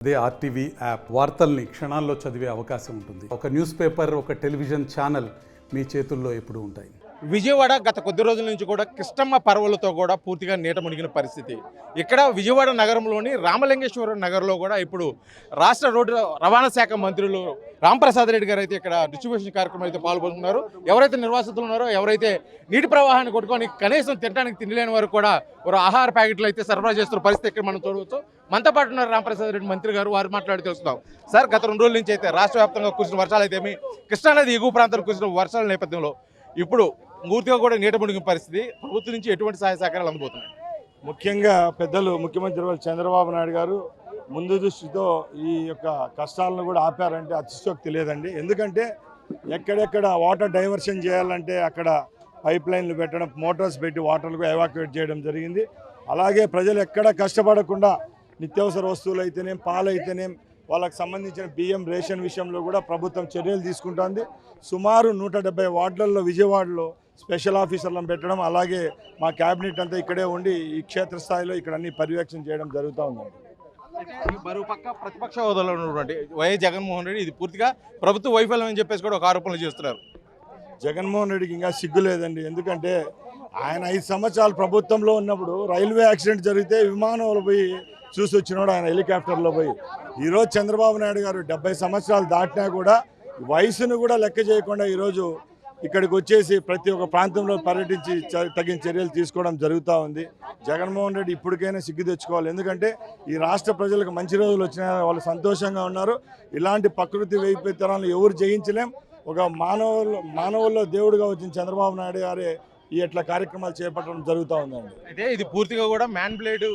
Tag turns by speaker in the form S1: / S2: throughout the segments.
S1: అదే RTV app వార్తల్ని క్షణాల్లో చదివే అవకాశం ఉంటుంది. ఒక న్యూస్ పేపర్, ఒక టెలివిజన్ ఛానల్ మీ చేతుల్లో ఎప్పుడూ ఉంటాయి.
S2: విజయవాడ గత కొద్ది రోజుల నుంచి కూడా కృష్ణమ్మ పర్వలతో కూడా పూర్తిగా నీట మునిగిన పరిస్థితి. ఇక్కడ విజయవాడ నగరంలోని రామలింగేశ్వర నగర్లో కూడా ఇప్పుడు రాష్ట్ర రోడ్డు రవాణా శాఖ మంత్రులు రాంప్రసాద్ రెడ్డి గారు అయితే ఇక్కడ డిస్ట్రిబ్యూషన్ కార్యక్రమం అయితే పాల్గొంటున్నారు. ఎవరైతే నిర్వాసితులు ఉన్నారో, ఎవరైతే నీటి ప్రవాహాన్ని కొట్టుకొని కనీసం తినడానికి తినలేని వారు కూడా ఒక ఆహార ప్యాకెట్లు అయితే సరఫరా చేస్తున్న పరిస్థితి ఇక్కడ మనం చూడవచ్చు. మనతో పాటు ఉన్నారు రాంప్రసాద్ రెడ్డి మంత్రి గారు, వారు మాట్లాడి తెలుస్తున్నాం. సార్, గత 2 రోజుల నుంచి అయితే రాష్ట్ర వ్యాప్తంగా కురిసిన వర్షాలు అయితే కృష్ణానది ఎగువ ప్రాంతాలకు కురిసిన వర్షాల నేపథ్యంలో ఇప్పుడు పూర్తిగా కూడా నీట మునిగిన పరిస్థితి. ప్రభుత్వం నుంచి ఎటువంటి సహాయ సహకారాలు అందుబోతున్నాయి?
S3: ముఖ్యంగా పెద్దలు ముఖ్యమంత్రి చంద్రబాబు నాయుడు గారు ముందు దృష్టితో ఈ యొక్క కష్టాలను కూడా ఆపారంటే అతిశయోక్తి లేదండి. ఎందుకంటే ఎక్కడెక్కడ వాటర్ డైవర్షన్ చేయాలంటే అక్కడ పైప్ లైన్లు పెట్టడం, మోటార్స్ పెట్టి వాటర్లు ఎవాక్యుయేట్ చేయడం జరిగింది. అలాగే ప్రజలు ఎక్కడ కష్టపడకుండా నిత్యావసర వస్తువులు అయితేనేం, పాలు అయితేనేం, వాళ్ళకి సంబంధించిన బియ్యం రేషన్ విషయంలో కూడా ప్రభుత్వం చర్యలు తీసుకుంటుంది. సుమారు 170 వార్డులలో విజయవాడలో స్పెషల్ ఆఫీసర్లను పెట్టడం, అలాగే మా క్యాబినెట్ అంతా ఇక్కడే ఉండి ఈ క్షేత్రస్థాయిలో ఇక్కడ అన్ని పర్యవేక్షణ చేయడం జరుగుతూ ఉందండి.
S2: మరోపక్క ప్రతిపక్ష హోదాలో ఉన్నటువంటి వైఎస్ జగన్మోహన్ రెడ్డి ఇది పూర్తిగా ప్రభుత్వ వైఫల్యం అని చెప్పేసి కూడా ఒక ఆరోపణలు చేస్తున్నారు.
S3: జగన్మోహన్ రెడ్డికి ఇంకా సిగ్గు లేదండి. ఎందుకంటే ఆయన 5 సంవత్సరాలు ప్రభుత్వంలో ఉన్నప్పుడు రైల్వే యాక్సిడెంట్ జరిగితే విమానంలో పోయి చూసి వచ్చినాడు, ఆయన హెలికాప్టర్లో పోయి. ఈరోజు చంద్రబాబు నాయుడు గారు 70 సంవత్సరాలు దాటినా కూడా వయసును కూడా లెక్క చేయకుండా ఈరోజు ఇక్కడికి వచ్చేసి ప్రతి ఒక్క ప్రాంతంలో పర్యటించి తగిన చర్యలు తీసుకోవడం జరుగుతూ ఉంది. జగన్మోహన్ రెడ్డి ఇప్పటికైనా సిగ్గు తెచ్చుకోవాలి. ఎందుకంటే ఈ రాష్ట్ర ప్రజలకు మంచి రోజులు వచ్చినా వాళ్ళు సంతోషంగా ఉన్నారు. ఇలాంటి ప్రకృతి వైపరీత్యాలను ఎవరు జయించలేం. ఒక మానవుల్లో దేవుడిగా వచ్చిన చంద్రబాబు నాయుడు గారే ఈ ఎట్లా కార్యక్రమాలు చేపట్టడం జరుగుతూ ఉందండి.
S2: అయితే ఇది పూర్తిగా కూడా మ్యాన్ బ్లేడ్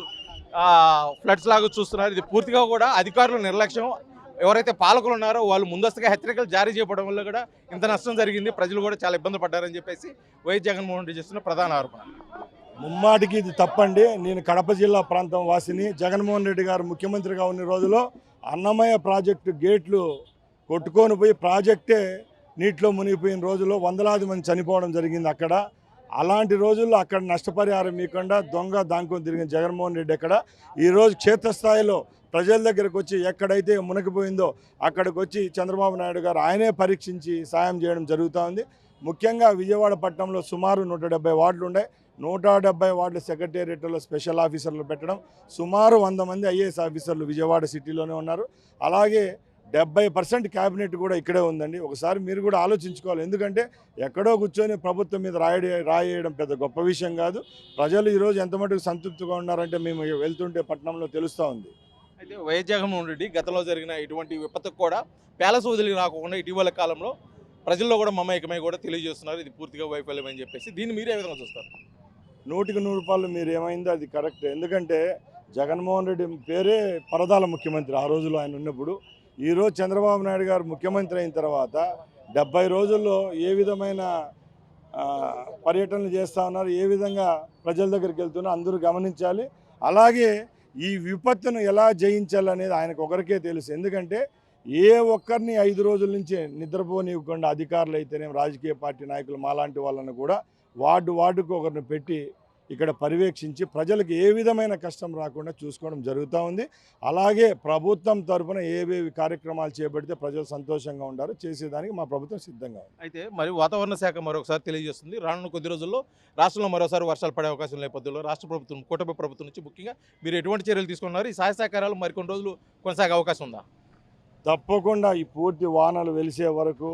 S2: ఫ్లడ్స్ లాగా చూస్తున్నారు. ఇది పూర్తిగా కూడా అధికారుల నిర్లక్ష్యం. ఎవరైతే పాలకులు ఉన్నారో వాళ్ళు ముందస్తుగా హెచ్చరికలు జారీ చేయడం వల్ల కూడా ఇంత నష్టం జరిగింది. ప్రజలు కూడా చాలా ఇబ్బంది పడ్డారని చెప్పేసి వైఎస్ జగన్మోహన్ రెడ్డి చేస్తున్న ప్రధాన ఆరోపణ.
S3: ముమ్మాటికి ఇది తప్పండి. నేను కడప జిల్లా ప్రాంతం వాసిని. జగన్మోహన్ రెడ్డి గారు ముఖ్యమంత్రిగా ఉన్న రోజులో అన్నమయ్య ప్రాజెక్టు గేట్లు కొట్టుకొని పోయి ప్రాజెక్టే నీటిలో మునిగిపోయిన రోజుల్లో వందలాది మంది చనిపోవడం జరిగింది అక్కడ. అలాంటి రోజుల్లో అక్కడ నష్టపరిహారం ఇవ్వకుండా దొంగ దాంకొని తిరిగిన జగన్మోహన్ రెడ్డి అక్కడ ఈరోజు క్షేత్రస్థాయిలో ప్రజల దగ్గరకు వచ్చి ఎక్కడైతే మునిగిపోయిందో అక్కడికి వచ్చి చంద్రబాబు నాయుడు గారు ఆయనే పరీక్షించి సాయం చేయడం జరుగుతూ ఉంది. ముఖ్యంగా విజయవాడ పట్టణంలో సుమారు 170 వార్డులు ఉన్నాయి. 170 వార్డుల సెక్రటేరియట్లో స్పెషల్ ఆఫీసర్లు పెట్టడం, సుమారు 100 మంది ఐఏఎస్ ఆఫీసర్లు విజయవాడ సిటీలోనే ఉన్నారు. అలాగే 70% క్యాబినెట్ కూడా ఇక్కడే ఉందండి. ఒకసారి మీరు కూడా ఆలోచించుకోవాలి. ఎందుకంటే ఎక్కడో కూర్చొని ప్రభుత్వం మీద రాయేయడం పెద్ద గొప్ప విషయం కాదు. ప్రజలు ఈరోజు ఎంత మటుకు సంతృప్తిగా ఉన్నారంటే మేము వెళ్తుంటే పట్టణంలో తెలుస్తూ ఉంది.
S2: అయితే వైఎస్ జగన్మోహన్ రెడ్డి గతంలో జరిగిన ఇటువంటి విపత్తుకు కూడా ప్యాలెస్ వదిలి రాకుండా ఇటీవల కాలంలో ప్రజల్లో కూడా మమేకమై కూడా తెలియజేస్తున్నారు ఇది పూర్తిగా వైఫల్యం అని చెప్పేసి. దీన్ని మీరే ఏ విధంగా చూస్తారు?
S3: 100కి 100 మీరు ఏమైందో అది కరెక్ట్. ఎందుకంటే జగన్మోహన్ రెడ్డి పేరే పరదాల ముఖ్యమంత్రి ఆ రోజులో ఆయన ఉన్నప్పుడు. ఈరోజు చంద్రబాబు నాయుడు గారు ముఖ్యమంత్రి అయిన తర్వాత 70 రోజుల్లో ఏ విధమైన పర్యటనలు చేస్తూ ఉన్నారు, ఏ విధంగా ప్రజల దగ్గరికి వెళ్తున్నారు అందరూ గమనించాలి. అలాగే ఈ విపత్తును ఎలా జయించాలనేది ఆయనకు ఒకరికే తెలుసు. ఎందుకంటే ఏ ఒక్కరిని 5 రోజుల నుంచి నిద్రపోనివ్వకుండా అధికారులు అయితేనే, రాజకీయ పార్టీ నాయకులు మాలాంటి వాళ్ళను కూడా వార్డుకు ఒకరిని పెట్టి ఇక్కడ పర్యవేక్షించి ప్రజలకు ఏ విధమైన కష్టం రాకుండా చూసుకోవడం జరుగుతూ ఉంది. అలాగే ప్రభుత్వం తరఫున ఏవేవి కార్యక్రమాలు చేపడితే ప్రజలు సంతోషంగా ఉంటారో చేసేదానికి మా ప్రభుత్వం సిద్ధంగా ఉంది.
S2: అయితే మరి వాతావరణ శాఖ మరొకసారి తెలియజేస్తుంది, రానున్న కొద్ది రోజుల్లో రాష్ట్రంలో మరోసారి వర్షాలు పడే అవకాశం నేపథ్యంలో రాష్ట్ర ప్రభుత్వం, కూటమి ప్రభుత్వం నుంచి ముఖ్యంగా మీరు ఎటువంటి చర్యలు తీసుకున్నారు? ఈ సహాయ సహకారాలు మరికొన్ని రోజులు కొనసాగే అవకాశం ఉందా?
S3: తప్పకుండా ఈ పూర్తి వానలు వెలిసే వరకు,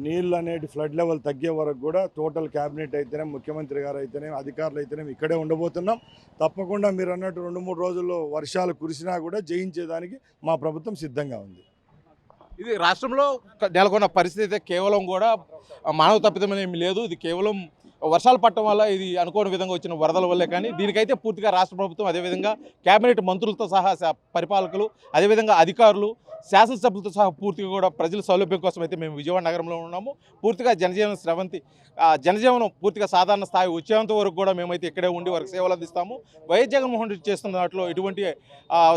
S3: నీళ్ళు అనేటి ఫ్లడ్ లెవెల్ తగ్గే వరకు కూడా టోటల్ క్యాబినెట్ అయితేనే, ముఖ్యమంత్రి గారు అయితేనే, అధికారులు అయితేనే ఇక్కడే ఉండబోతున్నాం. తప్పకుండా మీరు అన్నట్టు 2-3 రోజుల్లో వర్షాలు కురిసినా కూడా జయించేదానికి మా ప్రభుత్వం సిద్ధంగా ఉంది.
S2: ఇది రాష్ట్రంలో నెలకొన్న పరిస్థితి కేవలం కూడా మానవ తప్పిదమేమీ లేదు. ఇది కేవలం వర్షాలు పట్టడం వల్ల, ఇది అనుకోని విధంగా వచ్చిన వరదల వల్లే. కానీ దీనికైతే పూర్తిగా రాష్ట్ర ప్రభుత్వం, అదేవిధంగా కేబినెట్ మంత్రులతో సహా పరిపాలకులు, అదేవిధంగా అధికారులు, శాసనసభ్యులతో సహా పూర్తిగా కూడా ప్రజల సౌలభ్యం కోసం అయితే మేము విజయవాడ నగరంలో ఉన్నాము. పూర్తిగా జనజీవనం పూర్తిగా సాధారణ స్థాయి వచ్చేంత వరకు కూడా మేమైతే ఇక్కడే ఉండి వారికి సేవలు అందిస్తాము. వైఎస్ జగన్మోహన్ రెడ్డి చేస్తున్న దాంట్లో ఎటువంటి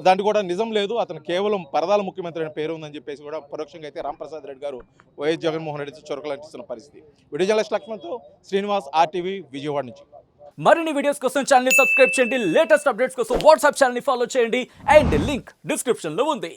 S2: దాంట్లో కూడా నిజం లేదు. అతను కేవలం పరదాల ముఖ్యమంత్రి అనే పేరు ఉందని చెప్పేసి కూడా పరోక్షంగా అయితే రాంప్రసాద్ రెడ్డి గారు వైఎస్ జగన్మోహన్ రెడ్డి చొరకలు అంటిస్తున్న పరిస్థితి. వీడియో జర్నలిస్ట్ లక్ష్మణ్తో శ్రీనివాస్, ఆర్టీవీ, విజయవాడ నుంచి.
S4: మరిన్ని వీడియోస్ కోసం ఛానల్ ని సబ్స్క్రైబ్ చేయండి. లేటెస్ట్ అప్డేట్స్ కోసం వాట్సాప్ ఛానల్ ని ఫాలో చేయండి. అండ్ లింక్ డిస్క్రిప్షన్ లో ఉంది.